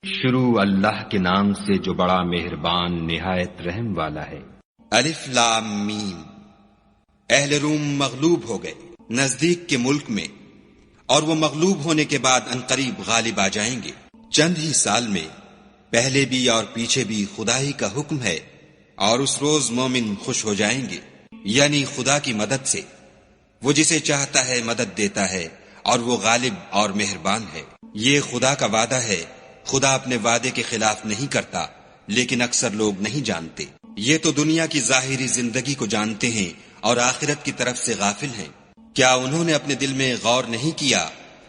شروع اللہ کے نام سے جو بڑا مہربان نہایت رحم والا ہے۔ الف لام میم۔ اہل روم مغلوب ہو گئے نزدیک کے ملک میں، اور وہ مغلوب ہونے کے بعد عنقریب غالب آ جائیں گے۔ چند ہی سال میں پہلے بھی اور پیچھے بھی خدا ہی کا حکم ہے، اور اس روز مومن خوش ہو جائیں گے، یعنی خدا کی مدد سے۔ وہ جسے چاہتا ہے مدد دیتا ہے، اور وہ غالب اور مہربان ہے۔ یہ خدا کا وعدہ ہے، خدا اپنے وعدے کے خلاف نہیں کرتا، لیکن اکثر لوگ نہیں جانتے۔ یہ تو دنیا کی ظاہری زندگی کو جانتے ہیں اور آخرت کی طرف سے غافل ہیں۔ کیا انہوں نے اپنے دل میں غور نہیں کیا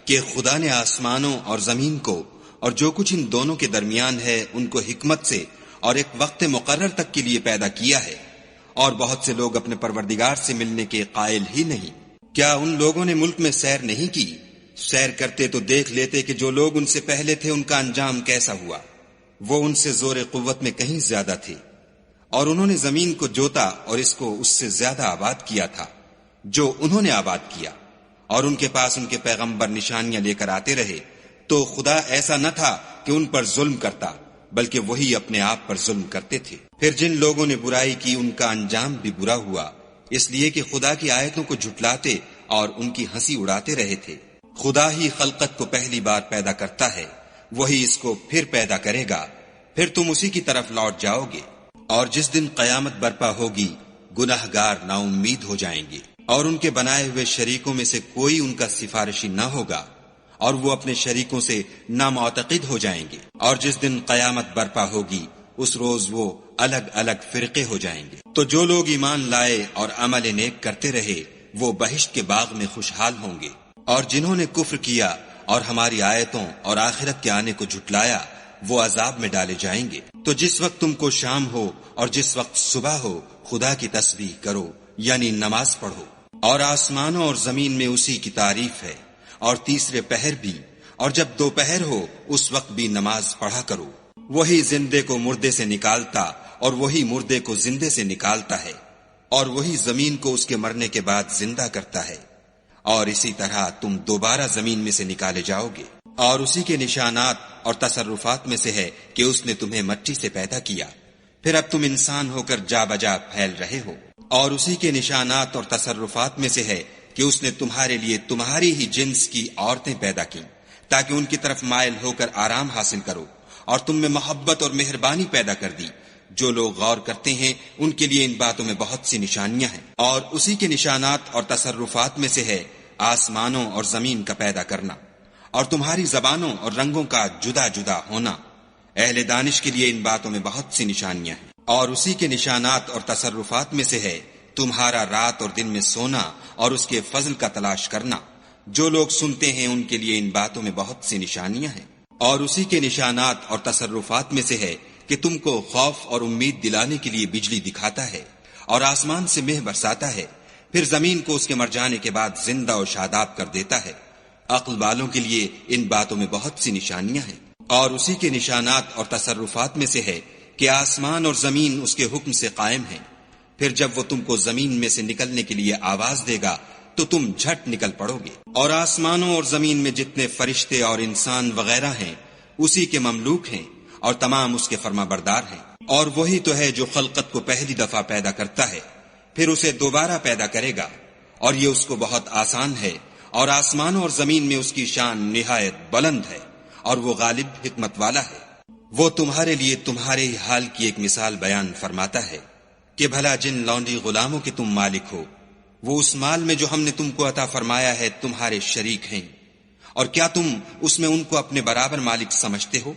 کہ خدا نے آسمانوں اور زمین کو اور جو کچھ ان دونوں کے درمیان ہے ان کو حکمت سے اور ایک وقت مقرر تک کے لیے پیدا کیا ہے، اور بہت سے لوگ اپنے پروردگار سے ملنے کے قائل ہی نہیں۔ کیا ان لوگوں نے ملک میں سیر نہیں کی؟ سیر کرتے تو دیکھ لیتے کہ جو لوگ ان سے پہلے تھے ان کا انجام کیسا ہوا۔ وہ ان سے زور قوت میں کہیں زیادہ تھے، اور انہوں نے زمین کو جوتا اور اس کو اس سے زیادہ آباد کیا تھا جو انہوں نے آباد کیا، اور ان کے پاس ان کے پیغمبر نشانیاں لے کر آتے رہے، تو خدا ایسا نہ تھا کہ ان پر ظلم کرتا، بلکہ وہی اپنے آپ پر ظلم کرتے تھے۔ پھر جن لوگوں نے برائی کی ان کا انجام بھی برا ہوا، اس لیے کہ خدا کی آیتوں کو جھٹلاتے اور ان کی ہنسی اڑاتے رہے تھے۔ خدا ہی خلقت کو پہلی بار پیدا کرتا ہے، وہی اس کو پھر پیدا کرے گا، پھر تم اسی کی طرف لوٹ جاؤ گے۔ اور جس دن قیامت برپا ہوگی گناہگار نا امید ہو جائیں گے، اور ان کے بنائے ہوئے شریکوں میں سے کوئی ان کا سفارشی نہ ہوگا، اور وہ اپنے شریکوں سے نامعتقد ہو جائیں گے۔ اور جس دن قیامت برپا ہوگی اس روز وہ الگ الگ فرقے ہو جائیں گے۔ تو جو لوگ ایمان لائے اور عمل نیک کرتے رہے وہ بہشت کے باغ میں خوشحال ہوں گے، اور جنہوں نے کفر کیا اور ہماری آیتوں اور آخرت کے آنے کو جھٹلایا وہ عذاب میں ڈالے جائیں گے۔ تو جس وقت تم کو شام ہو اور جس وقت صبح ہو خدا کی تسبیح کرو، یعنی نماز پڑھو۔ اور آسمانوں اور زمین میں اسی کی تعریف ہے، اور تیسرے پہر بھی، اور جب دوپہر ہو اس وقت بھی نماز پڑھا کرو۔ وہی زندے کو مردے سے نکالتا اور وہی مردے کو زندے سے نکالتا ہے، اور وہی زمین کو اس کے مرنے کے بعد زندہ کرتا ہے، اور اسی طرح تم دوبارہ زمین میں سے نکالے جاؤ گے۔ اور اسی کے نشانات اور تصرفات میں سے ہے کہ اس نے تمہیں مٹی سے پیدا کیا، پھر اب تم انسان ہو کر جا بجا پھیل رہے ہو۔ اور اسی کے نشانات اور تصرفات میں سے ہے کہ اس نے تمہارے لیے تمہاری ہی جنس کی عورتیں پیدا کی تاکہ ان کی طرف مائل ہو کر آرام حاصل کرو، اور تم میں محبت اور مہربانی پیدا کر دی۔ جو لوگ غور کرتے ہیں ان کے لیے ان باتوں میں بہت سی نشانیاں ہیں۔ اور اسی کے نشانات اور تصرفات میں سے ہے آسمانوں اور زمین کا پیدا کرنا، اور تمہاری زبانوں اور رنگوں کا جدا جدا ہونا۔ اہل دانش کے لیے ان باتوں میں بہت سی نشانیاں ہیں۔ اور اسی کے نشانات اور تصرفات میں سے ہے تمہارا رات اور دن میں سونا اور اس کے فضل کا تلاش کرنا۔ جو لوگ سنتے ہیں ان کے لیے ان باتوں میں بہت سی نشانیاں ہیں۔ اور اسی کے نشانات اور تصرفات میں سے ہے کہ تم کو خوف اور امید دلانے کے لیے بجلی دکھاتا ہے اور آسمان سے مہ برساتا ہے، پھر زمین کو اس کے مر جانے کے بعد زندہ اور شاداب کر دیتا ہے۔ عقل والوں کے لیے ان باتوں میں بہت سی نشانیاں ہیں۔ اور اسی کے نشانات اور تصرفات میں سے ہے کہ آسمان اور زمین اس کے حکم سے قائم ہیں، پھر جب وہ تم کو زمین میں سے نکلنے کے لیے آواز دے گا تو تم جھٹ نکل پڑو گے۔ اور آسمانوں اور زمین میں جتنے فرشتے اور انسان وغیرہ ہیں اسی کے مملوک ہیں، اور تمام اس کے فرما بردار ہیں۔ اور وہی تو ہے جو خلقت کو پہلی دفعہ پیدا کرتا ہے، پھر اسے دوبارہ پیدا کرے گا، اور یہ اس کو بہت آسان ہے۔ اور آسمانوں اور زمین میں اس کی شان نہایت بلند ہے، اور وہ غالب حکمت والا ہے۔ وہ تمہارے لیے تمہارے ہی حال کی ایک مثال بیان فرماتا ہے کہ بھلا جن لونڈی غلاموں کے تم مالک ہو وہ اس مال میں جو ہم نے تم کو عطا فرمایا ہے تمہارے شریک ہیں، اور کیا تم اس میں ان کو اپنے برابر مالک سمجھتے ہو؟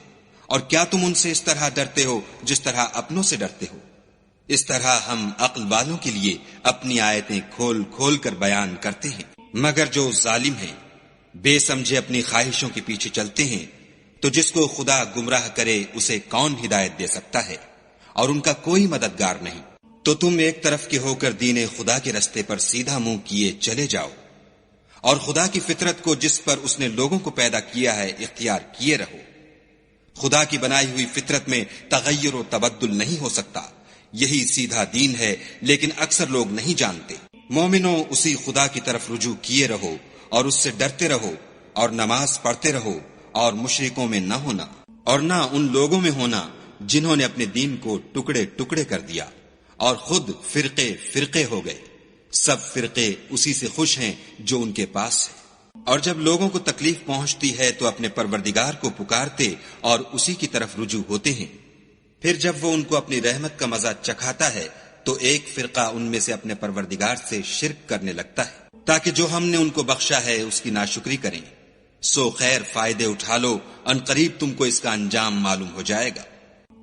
اور کیا تم ان سے اس طرح ڈرتے ہو جس طرح اپنوں سے ڈرتے ہو؟ اس طرح ہم عقل والوں کے لیے اپنی آیتیں کھول کھول کر بیان کرتے ہیں۔ مگر جو ظالم ہیں بے سمجھے اپنی خواہشوں کے پیچھے چلتے ہیں، تو جس کو خدا گمراہ کرے اسے کون ہدایت دے سکتا ہے، اور ان کا کوئی مددگار نہیں۔ تو تم ایک طرف کے ہو کر دین خدا کے رستے پر سیدھا منہ کیے چلے جاؤ، اور خدا کی فطرت کو جس پر اس نے لوگوں کو پیدا کیا ہے اختیار کیے رہو۔ خدا کی بنائی ہوئی فطرت میں تغیر و تبدل نہیں ہو سکتا، یہی سیدھا دین ہے، لیکن اکثر لوگ نہیں جانتے۔ مومنوں اسی خدا کی طرف رجوع کیے رہو اور اس سے ڈرتے رہو، اور نماز پڑھتے رہو اور مشرکوں میں نہ ہونا۔ اور نہ ان لوگوں میں ہونا جنہوں نے اپنے دین کو ٹکڑے ٹکڑے کر دیا اور خود فرقے فرقے ہو گئے. سب فرقے اسی سے خوش ہیں جو ان کے پاس ہے. اور جب لوگوں کو تکلیف پہنچتی ہے تو اپنے پروردگار کو پکارتے اور اسی کی طرف رجوع ہوتے ہیں. پھر جب وہ ان کو اپنی رحمت کا مزہ چکھاتا ہے تو ایک فرقہ ان میں سے اپنے پروردگار سے شرک کرنے لگتا ہے تاکہ جو ہم نے ان کو بخشا ہے اس کی ناشکری کریں. سو خیر فائدے اٹھا لو، ان قریب تم کو اس کا انجام معلوم ہو جائے گا.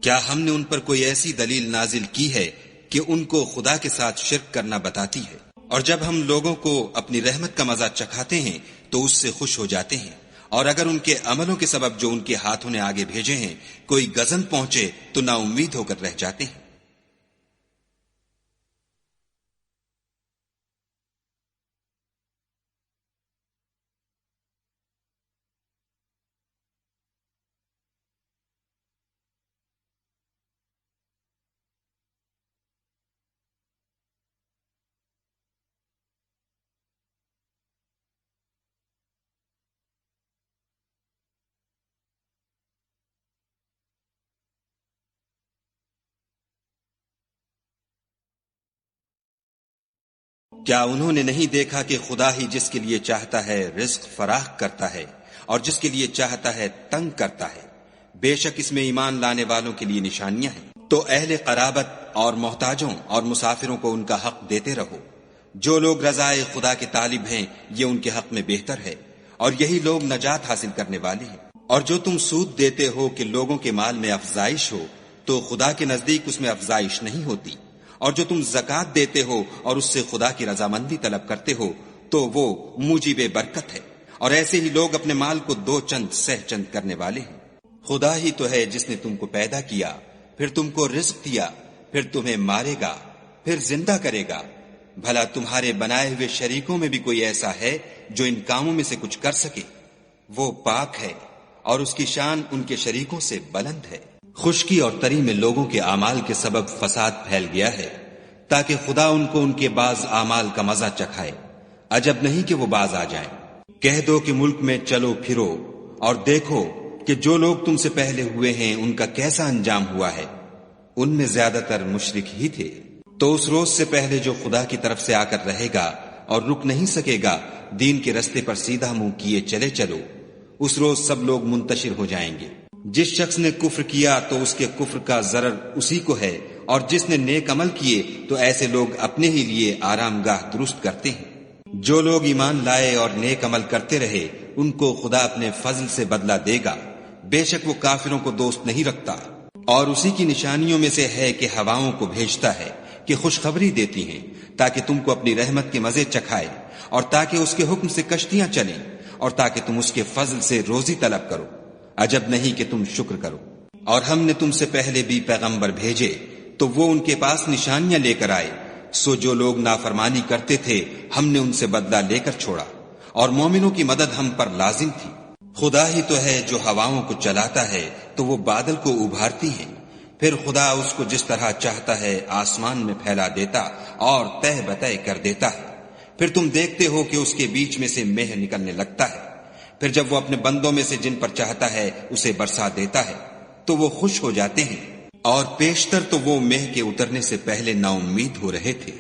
کیا ہم نے ان پر کوئی ایسی دلیل نازل کی ہے کہ ان کو خدا کے ساتھ شرک کرنا بتاتی ہے؟ اور جب ہم لوگوں کو اپنی رحمت کا مزہ چکھاتے ہیں تو اس سے خوش ہو جاتے ہیں، اور اگر ان کے عملوں کے سبب جو ان کے ہاتھوں نے آگے بھیجے ہیں کوئی گزن پہنچے تو نا امید ہو کر رہ جاتے ہیں. کیا انہوں نے نہیں دیکھا کہ خدا ہی جس کے لیے چاہتا ہے رزق فراخ کرتا ہے اور جس کے لیے چاہتا ہے تنگ کرتا ہے؟ بے شک اس میں ایمان لانے والوں کے لیے نشانیاں ہیں. تو اہل قرابت اور محتاجوں اور مسافروں کو ان کا حق دیتے رہو. جو لوگ رضائے خدا کے طالب ہیں یہ ان کے حق میں بہتر ہے، اور یہی لوگ نجات حاصل کرنے والے ہیں. اور جو تم سود دیتے ہو کہ لوگوں کے مال میں افزائش ہو تو خدا کے نزدیک اس میں افزائش نہیں ہوتی. اور جو تم زکوٰۃ دیتے ہو اور اس سے خدا کی رضامندی طلب کرتے ہو تو وہ موجب برکت ہے. اور ایسے ہی لوگ اپنے مال کو دو چند سہ چند کرنے والے ہیں. خدا ہی تو ہے جس نے تم کو پیدا کیا، پھر تم کو رزق دیا، پھر تمہیں مارے گا، پھر زندہ کرے گا. بھلا تمہارے بنائے ہوئے شریکوں میں بھی کوئی ایسا ہے جو ان کاموں میں سے کچھ کر سکے؟ وہ پاک ہے اور اس کی شان ان کے شریکوں سے بلند ہے. خشکی اور تری میں لوگوں کے اعمال کے سبب فساد پھیل گیا ہے تاکہ خدا ان کو ان کے بعض اعمال کا مزہ چکھائے. عجب نہیں کہ وہ باز آ جائیں. کہہ دو کہ ملک میں چلو پھرو اور دیکھو کہ جو لوگ تم سے پہلے ہوئے ہیں ان کا کیسا انجام ہوا ہے. ان میں زیادہ تر مشرک ہی تھے. تو اس روز سے پہلے جو خدا کی طرف سے آ کر رہے گا اور رک نہیں سکے گا، دین کے رستے پر سیدھا منہ کیے چلے چلو. اس روز سب لوگ منتشر ہو جائیں گے. جس شخص نے کفر کیا تو اس کے کفر کا ضرر اسی کو ہے، اور جس نے نیک عمل کیے تو ایسے لوگ اپنے ہی لیے آرام گاہ درست کرتے ہیں. جو لوگ ایمان لائے اور نیک عمل کرتے رہے ان کو خدا اپنے فضل سے بدلہ دے گا. بے شک وہ کافروں کو دوست نہیں رکھتا. اور اسی کی نشانیوں میں سے ہے کہ ہواؤں کو بھیجتا ہے کہ خوشخبری دیتی ہیں تاکہ تم کو اپنی رحمت کے مزے چکھائے، اور تاکہ اس کے حکم سے کشتیاں چلیں، اور تاکہ تم اس کے فضل سے روزی طلب کرو. عجب نہیں کہ تم شکر کرو. اور ہم نے تم سے پہلے بھی پیغمبر بھیجے تو وہ ان کے پاس نشانیاں لے کر آئے. سو جو لوگ نافرمانی کرتے تھے ہم نے ان سے بدلہ لے کر چھوڑا، اور مومنوں کی مدد ہم پر لازم تھی. خدا ہی تو ہے جو ہواؤں کو چلاتا ہے تو وہ بادل کو ابھارتی ہیں، پھر خدا اس کو جس طرح چاہتا ہے آسمان میں پھیلا دیتا اور تہ بتہ کر دیتا ہے. پھر تم دیکھتے ہو کہ اس کے بیچ میں سے مہ نکلنے لگتا ہے. پھر جب وہ اپنے بندوں میں سے جن پر چاہتا ہے اسے برسا دیتا ہے تو وہ خوش ہو جاتے ہیں، اور پیشتر تو وہ مہ کے اترنے سے پہلے نا امید ہو رہے تھے.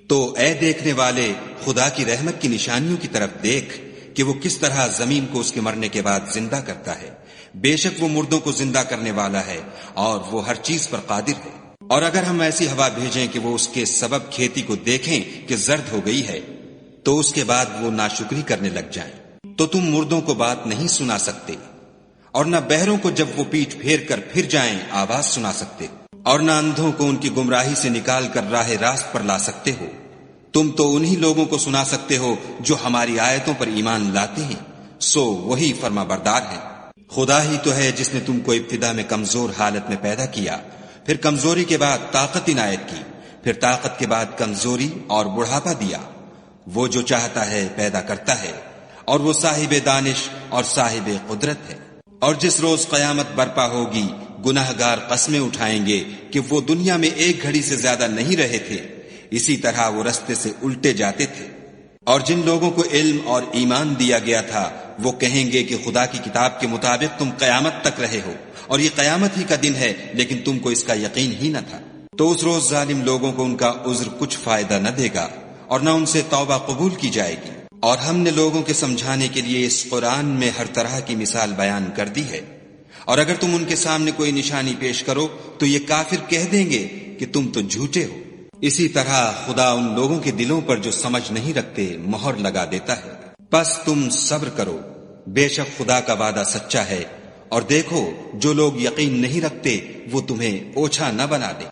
تو اے دیکھنے والے خدا کی رحمت کی نشانیوں کی طرف دیکھ کہ وہ کس طرح زمین کو اس کے مرنے کے بعد زندہ کرتا ہے. بے شک وہ مردوں کو زندہ کرنے والا ہے اور وہ ہر چیز پر قادر ہے. اور اگر ہم ایسی ہوا بھیجیں کہ وہ اس کے سبب کھیتی کو دیکھیں کہ زرد ہو گئی ہے تو اس کے بعد وہ ناشکری کرنے لگ جائیں تو تم مردوں کو بات نہیں سنا سکتے، اور نہ بہروں کو جب وہ پیٹھ پھیر کر پھر جائیں آواز سنا سکتے، اور نہ اندھوں کو ان کی گمراہی سے نکال کر راہ راست پر لا سکتے ہو. تم تو انہی لوگوں کو سنا سکتے ہو جو ہماری آیتوں پر ایمان لاتے ہیں، سو وہی فرما بردار ہیں. خدا ہی تو ہے جس نے تم کو ابتدا میں کمزور حالت میں پیدا کیا، پھر کمزوری کے بعد طاقت عنایت کی، پھر طاقت کے بعد کمزوری اور بڑھاپا دیا. وہ جو چاہتا ہے پیدا کرتا ہے، اور وہ صاحب دانش اور صاحب قدرت ہے. اور جس روز قیامت برپا ہوگی گناہگار قسمیں اٹھائیں گے کہ وہ دنیا میں ایک گھڑی سے زیادہ نہیں رہے تھے، اسی طرح وہ رستے سے الٹے جاتے تھے. اور جن لوگوں کو علم اور ایمان دیا گیا تھا وہ کہیں گے کہ خدا کی کتاب کے مطابق تم قیامت تک رہے ہو اور یہ قیامت ہی کا دن ہے، لیکن تم کو اس کا یقین ہی نہ تھا۔ تو اس روز ظالم لوگوں کو ان کا عذر کچھ فائدہ نہ دے گا اور نہ ان سے توبہ قبول کی جائے گی۔ اور ہم نے لوگوں کے سمجھانے کے لیے اس قرآن میں ہر طرح کی مثال بیان کر دی ہے، اور اگر تم ان کے سامنے کوئی نشانی پیش کرو تو یہ کافر کہہ دیں گے کہ تم تو جھوٹے ہو۔ اسی طرح خدا ان لوگوں کے دلوں پر جو سمجھ نہیں رکھتے مہر لگا دیتا ہے۔ بس تم صبر کرو، بے شک خدا کا وعدہ سچا ہے، اور دیکھو جو لوگ یقین نہیں رکھتے وہ تمہیں اوچھا نہ بنا دیں۔